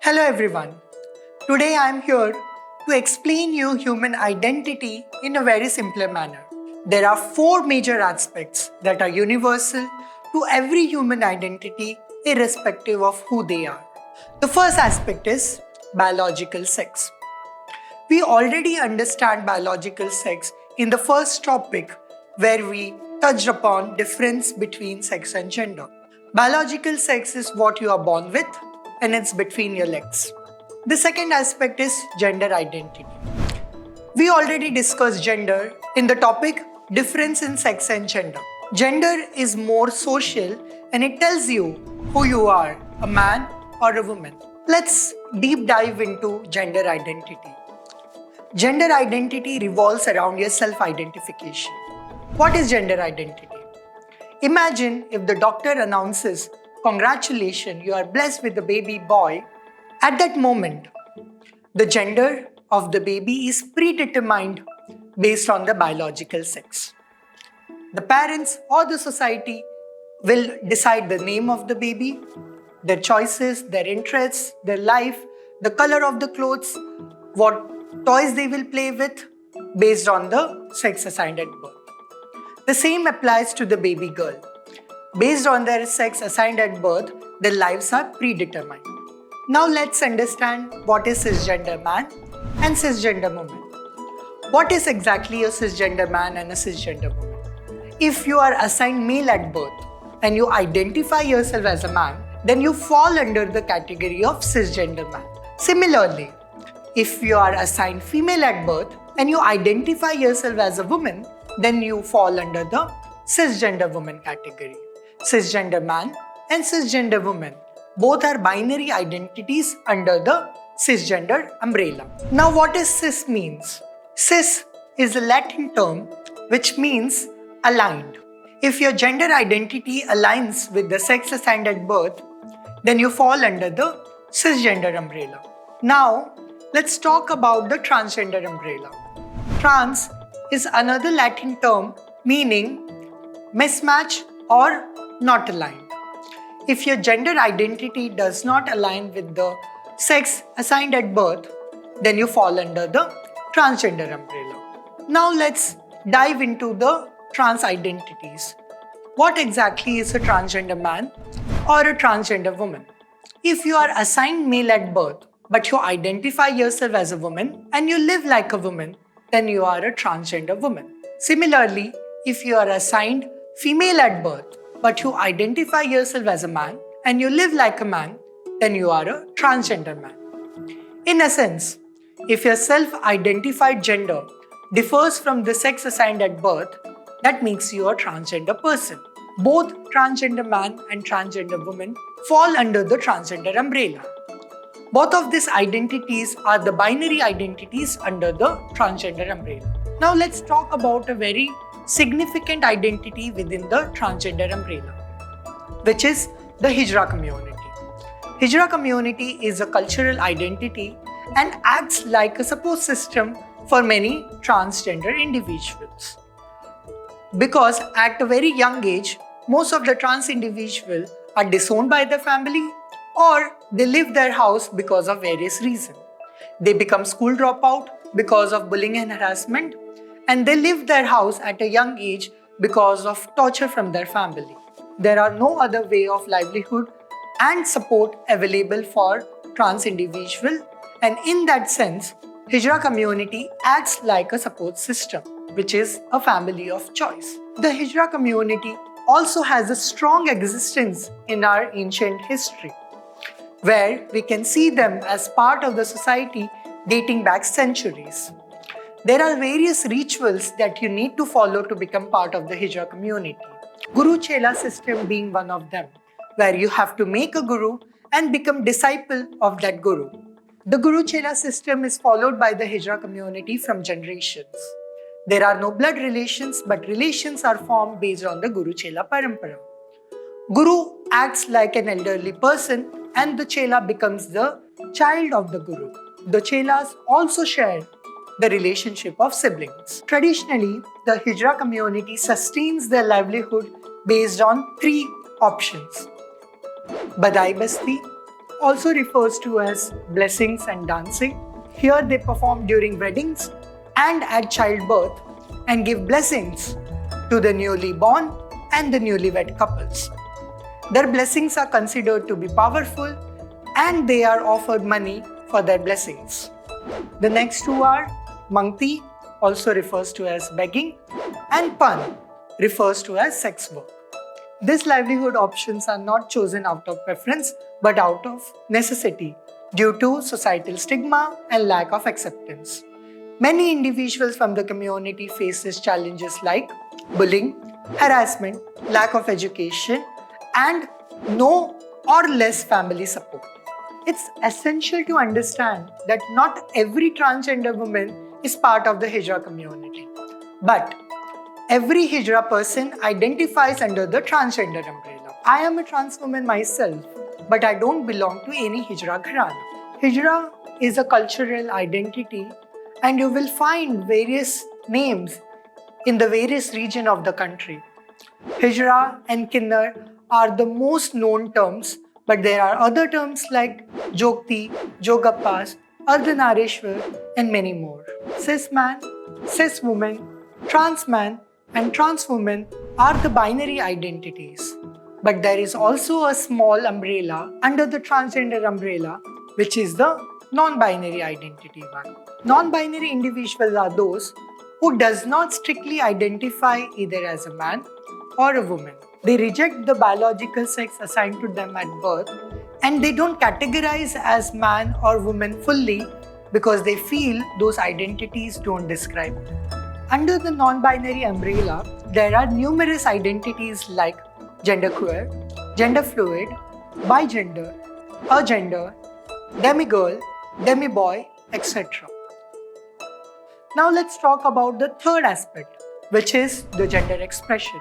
Hello everyone. Today I am here to explain you human identity in a very simpler manner. There are four major aspects that are universal to every human identity irrespective of who they are. The first aspect is biological sex. We already understand biological sex in the first topic where we touched upon difference between sex and gender. Biological sex is what you are born with and it's between your legs. The second aspect is gender identity. We already discussed gender in the topic difference in sex and gender. Gender is more social and it tells you who you are, a man or a woman. Let's deep dive into gender identity. Gender identity revolves around your self-identification. What is gender identity? Imagine if the doctor announces, "Congratulations, you are blessed with a baby boy." At that moment, the gender of the baby is predetermined based on the biological sex. The parents or the society will decide the name of the baby, their choices, their interests, their life, the color of the clothes, what toys they will play with based on the sex assigned at birth. The same applies to the baby girl. Based on their sex assigned at birth, their lives are predetermined. Now let's understand what is cisgender man and cisgender woman. What is exactly a cisgender man and a cisgender woman? If you are assigned male at birth and you identify yourself as a man, then you fall under the category of cisgender man. Similarly, if you are assigned female at birth and you identify yourself as a woman, then you fall under the cisgender woman category. Cisgender man and cisgender woman both are binary identities under the cisgender umbrella. Now, what does cis means? Cis is a Latin term which means aligned. If your gender identity aligns with the sex assigned at birth, then you fall under the cisgender umbrella. Now, let's talk about the transgender umbrella. Trans is another Latin term meaning mismatch or not aligned. If your gender identity does not align with the sex assigned at birth, then you fall under the transgender umbrella. Now let's dive into the trans identities. What exactly is a transgender man or a transgender woman? If you are assigned male at birth, but you identify yourself as a woman and you live like a woman, then you are a transgender woman. Similarly, if you are assigned female at birth, but you identify yourself as a man and you live like a man, then you are a transgender man. In essence, if your self-identified gender differs from the sex assigned at birth, that makes you a transgender person. Both transgender man and transgender woman fall under the transgender umbrella. Both of these identities are the binary identities under the transgender umbrella. Now let's talk about a very significant identity within the transgender umbrella, which is the Hijra community. Hijra community is a cultural identity and acts like a support system for many transgender individuals. Because at a very young age, most of the trans individuals are disowned by their family or they leave their house because of various reasons. They become school dropout because of bullying and harassment, and they leave their house at a young age because of torture from their family. There are no other way of livelihood and support available for trans individuals, and in that sense, Hijra community acts like a support system, which is a family of choice. The Hijra community also has a strong existence in our ancient history, where we can see them as part of the society dating back centuries. There are various rituals that you need to follow to become part of the Hijra community. Guru Chela system being one of them, where you have to make a guru and become disciple of that guru. The Guru Chela system is followed by the Hijra community from generations. There are no blood relations, but relations are formed based on the Guru Chela Parampara. Guru acts like an elderly person and the Chela becomes the child of the Guru. The Chelas also share the relationship of siblings. Traditionally, the Hijra community sustains their livelihood based on three options: Badai Basti also refers to as blessings and dancing. Here they perform during weddings and at childbirth and give blessings to the newly born and the newlywed couples. Their blessings are considered to be powerful and they are offered money for their blessings. The next two are Mangti, also refers to as begging, and Pan, refers to as sex work. These livelihood options are not chosen out of preference but out of necessity due to societal stigma and lack of acceptance. Many individuals from the community face these challenges like bullying, harassment, lack of education, and no or less family support. It's essential to understand that not every transgender woman is part of the Hijra community, but every Hijra person identifies under the transgender umbrella. I am a trans woman myself, but I don't belong to any Hijra gharana. Hijra is a cultural identity, and you will find various names in the various regions of the country. Hijra and Kinnar are the most known terms, but there are other terms like Jogti, Jogappas, Ardhanarishwar, and many more. Cis man, cis woman, trans man, and trans woman are the binary identities. But there is also a small umbrella under the transgender umbrella, which is the non-binary identity one. Non-binary individuals are those who does not strictly identify either as a man or a woman. They reject the biological sex assigned to them at birth and they don't categorize as man or woman fully because they feel those identities don't describe them. Under the non-binary umbrella, there are numerous identities like genderqueer, gender fluid, bigender, agender, demigirl, demiboy, etc. Now let's talk about the third aspect, which is the gender expression.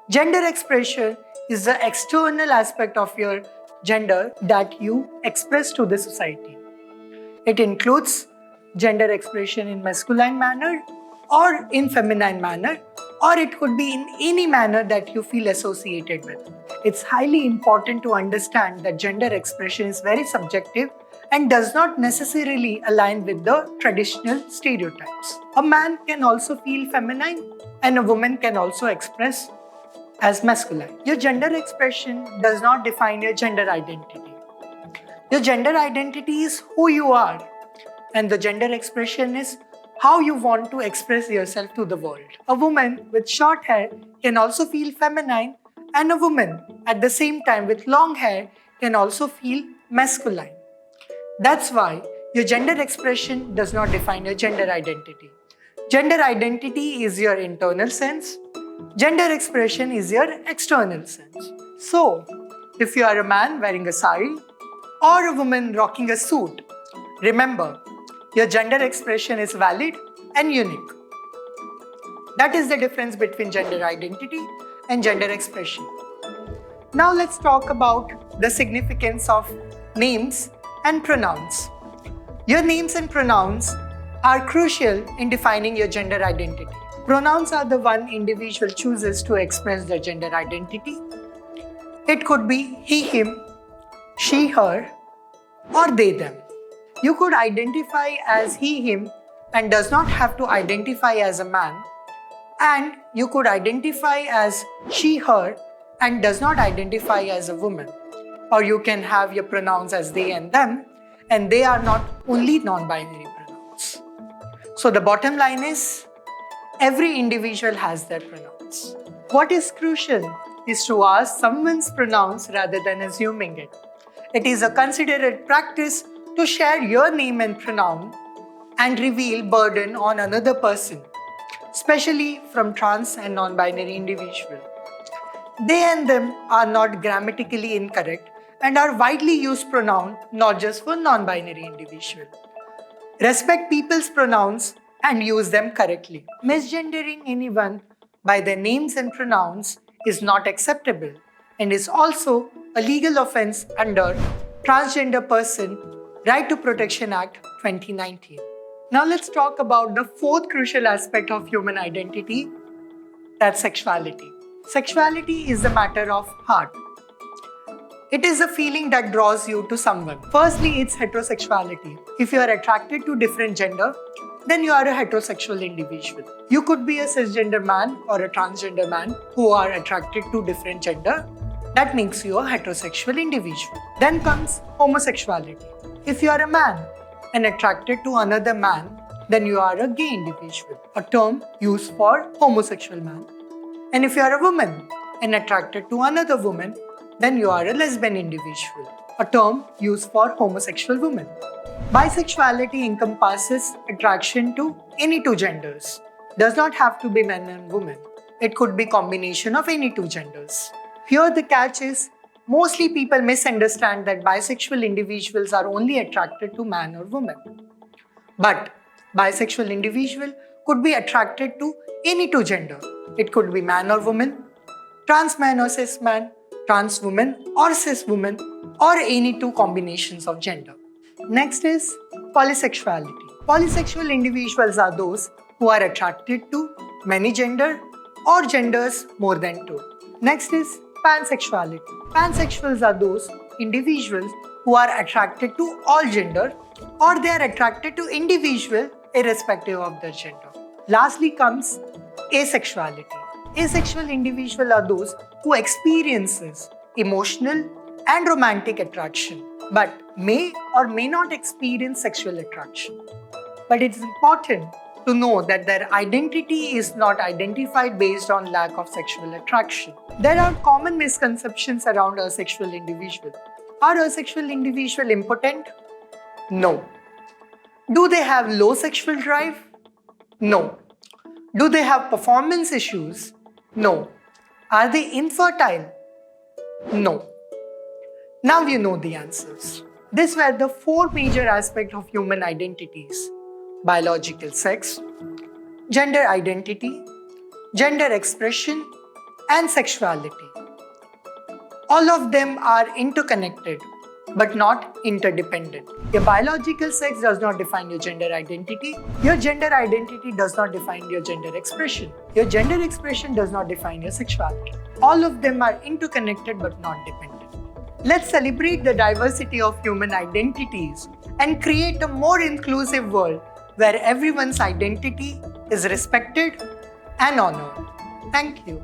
Gender expression is the external aspect of your gender that you express to the society. It includes gender expression in masculine manner or in feminine manner, or it could be in any manner that you feel associated with. It's highly important to understand that gender expression is very subjective and does not necessarily align with the traditional stereotypes. A man can also feel feminine and a woman can also express as masculine. Your gender expression does not define your gender identity. Your gender identity is who you are, and the gender expression is how you want to express yourself to the world. A woman with short hair can also feel feminine, and a woman at the same time with long hair can also feel masculine. That's why your gender expression does not define your gender identity. Gender identity is your internal sense. Gender expression is your external sense. So, if you are a man wearing a sari or a woman rocking a suit, remember, your gender expression is valid and unique. That is the difference between gender identity and gender expression. Now let's talk about the significance of names and pronouns. Your names and pronouns are crucial in defining your gender identity. Pronouns are the one individual chooses to express their gender identity. It could be he, him, she, her, or they, them. You could identify as he, him, and does not have to identify as a man. And you could identify as she, her, and does not identify as a woman. Or you can have your pronouns as they and them, and they are not only non-binary pronouns. So the bottom line is, every individual has their pronouns. What is crucial is to ask someone's pronouns rather than assuming it. It is a considerate practice to share your name and pronoun and reveal burden on another person, especially from trans and non-binary individuals. They and them are not grammatically incorrect and are widely used pronoun not just for non-binary individuals. Respect people's pronouns and use them correctly. Misgendering anyone by their names and pronouns is not acceptable and is also a legal offense under Transgender Person Right to Protection Act 2019. Now let's talk about the fourth crucial aspect of human identity, that's sexuality. Sexuality is a matter of heart. It is a feeling that draws you to someone. Firstly, it's heterosexuality. If you are attracted to different gender, then you are a heterosexual individual. You could be a cisgender man or a transgender man who are attracted to different gender. That makes you a heterosexual individual. Then comes homosexuality. If you are a man and attracted to another man, then you are a gay individual, a term used for homosexual man. And if you are a woman and attracted to another woman, then you are a lesbian individual, a term used for homosexual woman. Bisexuality encompasses attraction to any two genders. Does not have to be men and women. It could be combination of any two genders. Here the catch is, mostly people misunderstand that bisexual individuals are only attracted to man or woman. But bisexual individual could be attracted to any two gender. It could be man or woman, trans man or cis man, trans woman or cis woman, or any two combinations of gender. Next is polysexuality. Polysexual individuals are those who are attracted to many gender or genders more than two. Next is pansexuality. Pansexuals are those individuals who are attracted to all gender or they are attracted to individual irrespective of their gender. Lastly comes asexuality. Asexual individuals are those who experiences emotional and romantic attraction but may or may not experience sexual attraction. But it's important to know that their identity is not identified based on lack of sexual attraction. There are common misconceptions around asexual individuals. Are asexual individuals impotent? No. Do they have low sexual drive? No. Do they have performance issues? No. Are they infertile? No. Now you know the answers. These were the four major aspects of human identities: biological sex, gender identity, gender expression, and sexuality. All of them are interconnected but not interdependent. Your biological sex does not define your gender identity. Your gender identity does not define your gender expression. Your gender expression does not define your sexuality. All of them are interconnected but not dependent. Let's celebrate the diversity of human identities and create a more inclusive world where everyone's identity is respected and honored. Thank you.